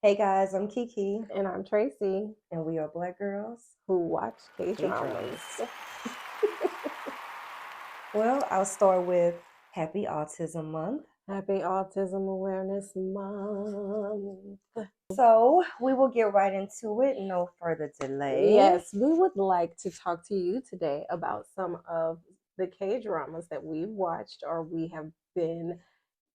Hey guys, I'm Kiki, And I'm Tracy, and we are Black Girls who watch K-dramas. Kdramas. Well, I'll start with Happy Autism Month. Happy Autism Awareness Month. So we will get right into it, no further delay. Yes, we would like to talk to you today about some of the K-dramas that we've watched or we have been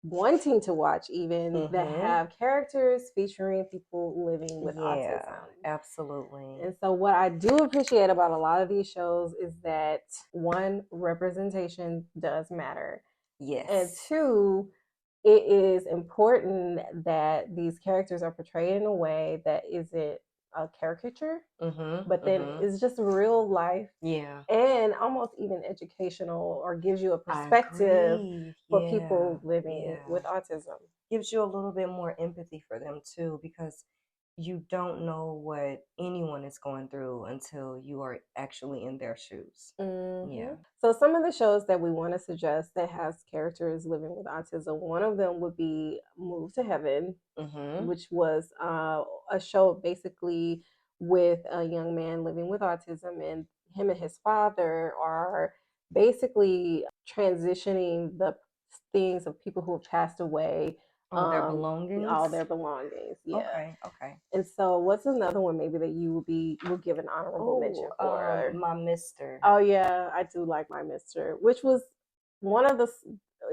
wanting to watch even that have characters featuring people living with autism. Absolutely. And so what I do appreciate about a lot of these shows is that one, representation does matter. Yes. And two, it is important that these characters are portrayed in a way that isn't a caricature, but then it's just real life. Yeah. And almost even educational or gives you a perspective for people living with autism. Gives you a little bit more empathy for them too, because you don't know what anyone is going through until you are actually in their shoes. Yeah. So some of the shows that we want to suggest that has characters living with autism, one of them would be Move to Heaven, which was a show basically with a young man living with autism, and him and his father are basically transitioning the things of people who have passed away. All their belongings? All their belongings, yeah. Okay. And so what's another one maybe that you will give an honorable mention for? My Mister. Oh yeah, I do like My Mister, which was one of the,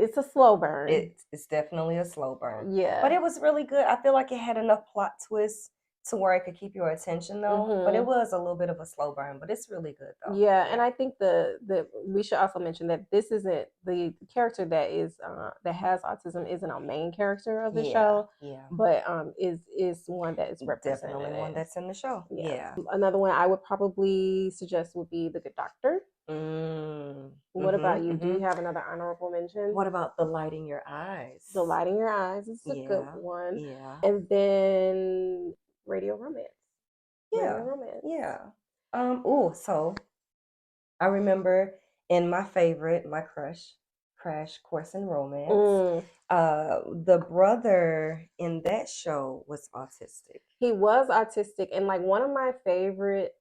it's a slow burn. It's definitely a slow burn. Yeah. But it was really good. I feel like it had enough plot twists to where it could keep your attention though. But it was a little bit of a slow burn, but it's really good though. Yeah, and I think the we should also mention that this isn't the character that is that has autism isn't a main character of the show. Yeah. But is one that is represented. Definitely one that's in the show. Yeah. Another one I would probably suggest would be The Good Doctor. What about you? Do you have another honorable mention? What about The Light in Your Eyes? The Light in Your Eyes is a good one. Yeah. And then Radio Romance. Yeah. Radio Romance. Yeah. So I remember in my favorite, my Crash Course in Romance. The brother in that show was autistic. He was autistic, and like one of my favorite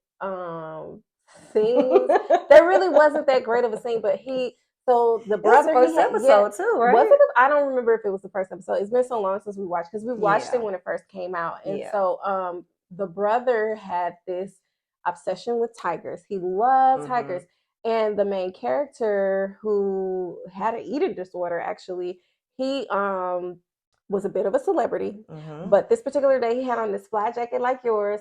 scenes. There really wasn't that great of a scene, but so the brother, it was the first episode too, right? Was it? I don't remember if it was the first episode. It's been so long since we watched, because we watched it when it first came out, and so the brother had this obsession with tigers. He loved tigers, and the main character, who had an eating disorder, actually, he was a bit of a celebrity, but this particular day he had on this fly jacket like yours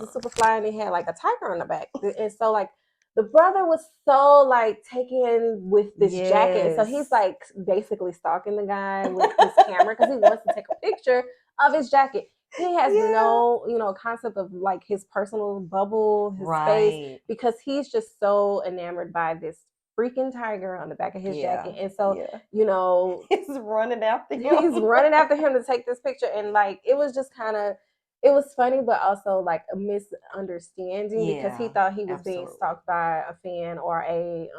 is super fly, and he had like a tiger on the back, and so like the brother was so like taken with this jacket, so he's like basically stalking the guy with his camera because he wants to take a picture of his jacket. He has no concept of like his personal bubble, his space, because he's just so enamored by this freaking tiger on the back of his jacket. And so he's running after him. He's running after him to take this picture, and like it was just kind of, it was funny, but also like a misunderstanding, because he thought he was being stalked by a fan or a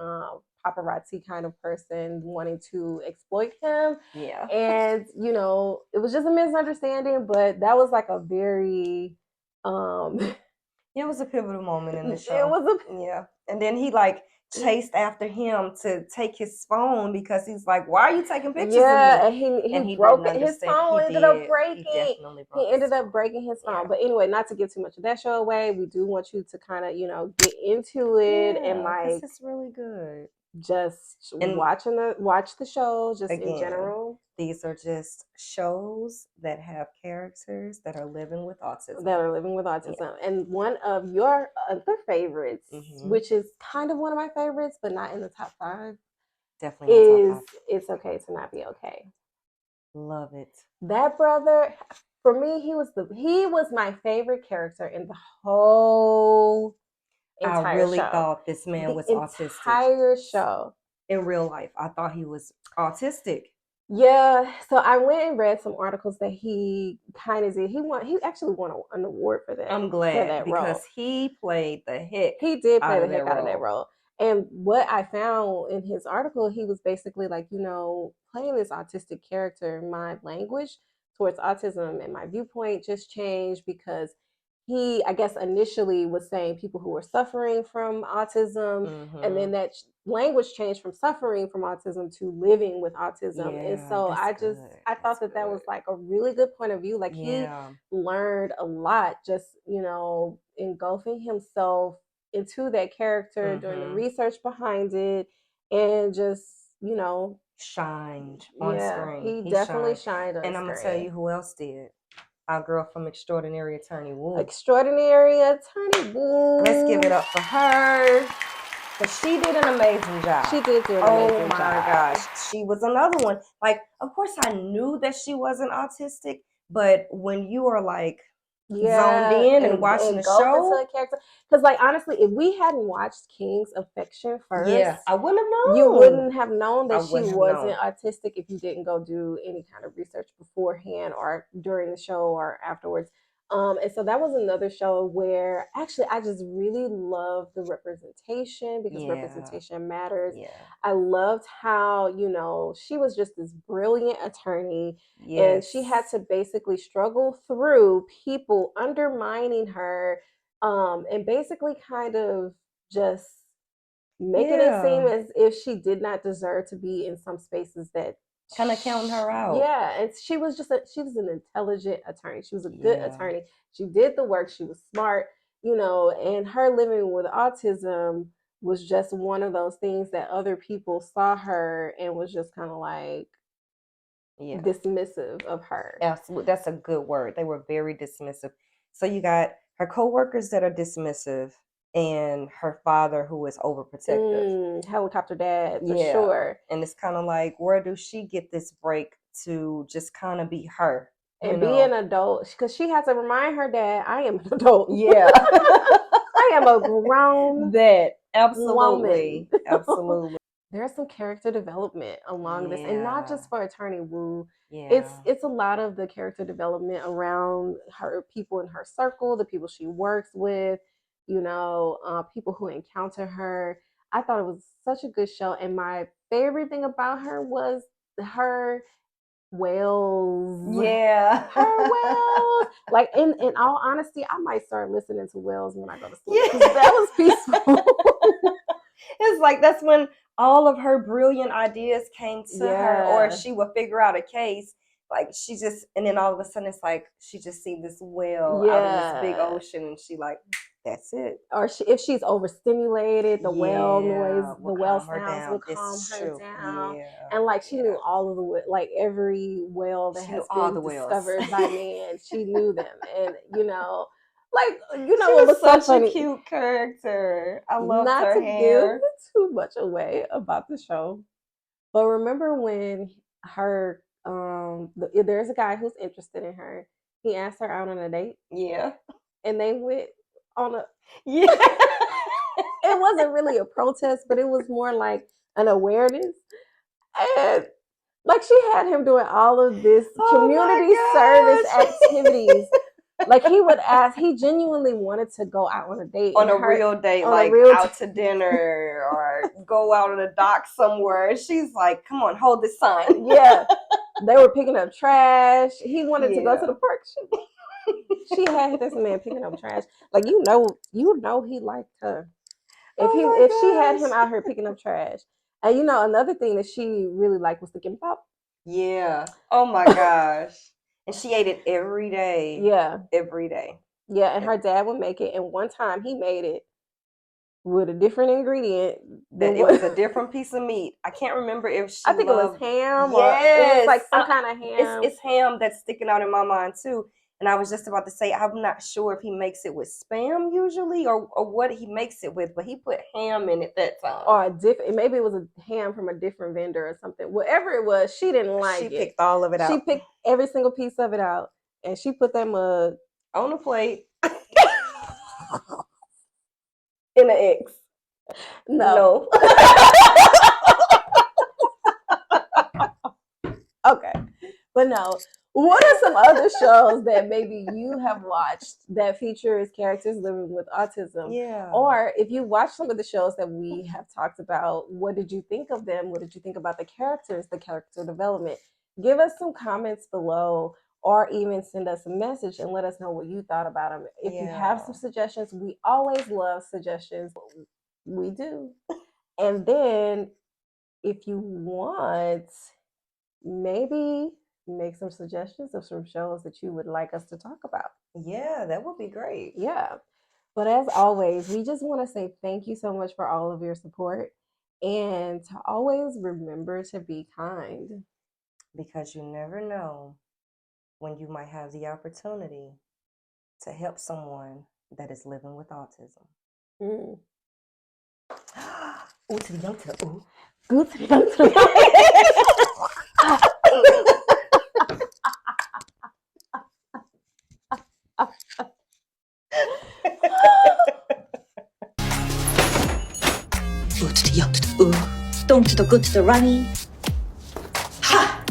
paparazzi kind of person wanting to exploit him. And it was just a misunderstanding, but that was like a very it was a pivotal moment in the show. It was and then he like chased after him to take his phone, because he's like, why are you taking pictures of me? And he broke it. His phone ended up breaking. He ended up breaking his phone. But anyway, not to give too much of that show away, we do want you to kind of get into it, and like it's really good. Just watch the show just again, in general. These are just shows that have characters that are living with autism. And one of your other favorites, which is kind of one of my favorites, but not in the top 5, definitely is It's Okay to Not Be Okay. Love it. That brother, for me, he was my favorite character in the whole entire I really show. thought this man was autistic. Entire show. In real life, I thought he was autistic. Yeah, so I went and read some articles that he kind of did. He actually won an award for that. I'm glad, that because role. He played the heck. He did play the heck out of that role. And what I found in his article, he was basically like, playing this autistic character, my language towards autism and my viewpoint just changed because he, I guess, initially was saying people who were suffering from autism, and then that language changed from suffering from autism to living with autism. And so I thought that was like a really good point of view. Like he learned a lot just, engulfing himself into that character, doing the research behind it, and just, shined on screen. He definitely shined on screen. And I'm gonna tell you who else did. Our girl from Extraordinary Attorney Woo. Extraordinary Attorney Woo. Let's give it up for her. Because she did an amazing job. She did do an amazing job. Oh my gosh. She was another one. Like, of course I knew that she wasn't autistic, but when you are like zoned in and watching the show, because like honestly, if we hadn't watched King's Affection first, I wouldn't have known. You wouldn't have known that she wasn't autistic if you didn't go do any kind of research beforehand or during the show or afterwards. And so that was another show where actually I just really loved the representation, because representation matters. I loved how, she was just this brilliant attorney, and she had to basically struggle through people undermining her, and basically kind of just making it seem as if she did not deserve to be in some spaces that kind of counting her out. Yeah, and she was an intelligent attorney. She was a good attorney. She did the work. She was smart, and her living with autism was just one of those things that other people saw her and was just kind of like dismissive of her. Absolutely. That's a good word. They were very dismissive. So you got her coworkers that are dismissive, and her father who is overprotective. Helicopter dad, for sure. And it's kind of like, where does she get this break to just kind of be her? And be an adult, because she has to remind her dad, I am an adult. Yeah. I am a grown Absolutely. woman. Absolutely. There's some character development along this, and not just for Attorney Woo. It's a lot of the character development around her, people in her circle, the people she works with, people who encounter her. I thought it was such a good show, and my favorite thing about her was her wails. Her wails. Like, in all honesty, I might start listening to wails when I go to sleep. That was peaceful. It's like that's when all of her brilliant ideas came to her, or she would figure out a case. Like she just, and then all of a sudden it's like she just see this whale out in this big ocean, and she like, that's it. Or if she's overstimulated, the whale noise, the whale sounds will calm her down. And like she knew all of the, like every whale that has been discovered by man, she knew them. And she was such a cute character. I loved her hair. Not to give too much away about the show, but remember when her there's a guy who's interested in her. He asked her out on a date. And they went on a It wasn't really a protest, but it was more like an awareness. And like she had him doing all of this community service activities. Like he genuinely wanted to go out on a date. On a real date, like out to dinner or go out on a dock somewhere. And she's like, come on, hold this sign. They were picking up trash. He wanted to go to the park. She had this man picking up trash. Like, he liked her. If she had him out here picking up trash. And another thing that she really liked was the kimbap. Oh my gosh. And she ate it every day. Every day. And her dad would make it. And one time he made it with a different ingredient. It was a different piece of meat. I can't remember if she I think it was ham. Or it was like some kind of ham. It's ham that's sticking out in my mind too. And I was just about to say, I'm not sure if he makes it with Spam usually or what he makes it with, but he put ham in it that time. Or maybe it was a ham from a different vendor or something. Whatever it was, she didn't like it. She picked all of it out. She picked every single piece of it out. And she put that mug on a plate. In an X. No. Okay. But no. What are some other shows that maybe you have watched that features characters living with autism? Or if you watch some of the shows that we have talked about, what did you think of them? What did you think about the characters, the character development? Give us some comments below or even send us a message and let us know what you thought about them. If you have some suggestions, we always love suggestions. We do. And then if you want, maybe make some suggestions of some shows that you would like us to talk about. Yeah, that would be great. Yeah. But as always, we just want to say thank you so much for all of your support, and to always remember to be kind. Because you never know when you might have the opportunity to help someone that is living with autism. Ooh, to the young, to the ooh. Ooh, to the young, to the Ooh to the young, to the ooh. Don't to the good, to the runny. Ha!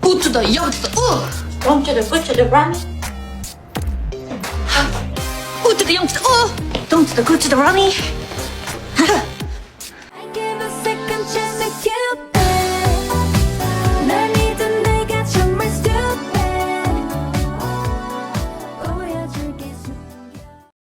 Ooh to the young, to the ooh. Don't to the good, to the runny. Ha! Ooh to the young, to the ooh. Don't to the good, to the runny. Ha!